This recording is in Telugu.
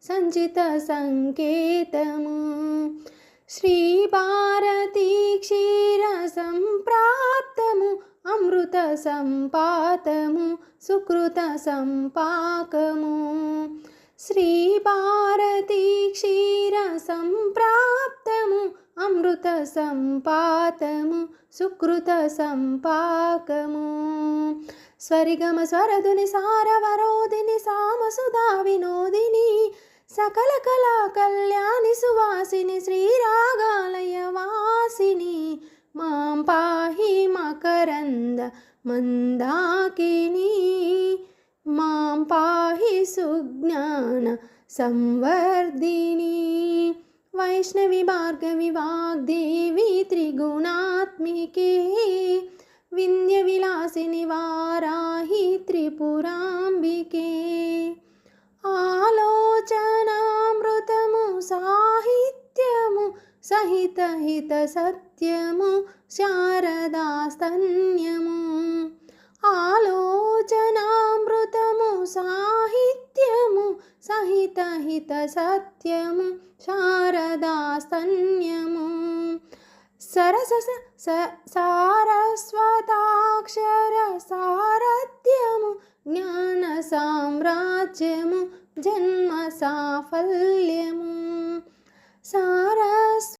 సంచిత సంకేతము. శ్రీ భారతీ క్షీర సంప్రాప్తము అమృత సంపాతము సుకృత సంపాకము. శ్రీ భారతీ క్షీర సంప్రాప్తము అమృత సంపాతము సుకృత సంపాకము. స్వరిగమ స్వరధుని సారవరోధిని సామసుధా వినోదిని సకల కళా కళ్యాణి సువాసిని శ్రీరాగాలయ వాసిని మాం పాహి మకరంద మందాకిని మాం పాహి సుజ్ఞాన సంవర్ధిని. వైష్ణవి భార్గవి వాగ్దేవి త్రిగుణాత్మికే వింధ్య విలాసిని వారాహి త్రిపురాంబికే. ఆలోచనామృతము సాహిత్యము సహిత హిత సత్యము శారదాస్తన్యము. ఆలోచనామృతము సాహిత్యము సహిత హిత సత్యము శారదాస్తన్యము. సారస్వతాక్షర సారథ్యము జ్ఞాన సామ్రాజ్యము జన్మ సాఫల్యము.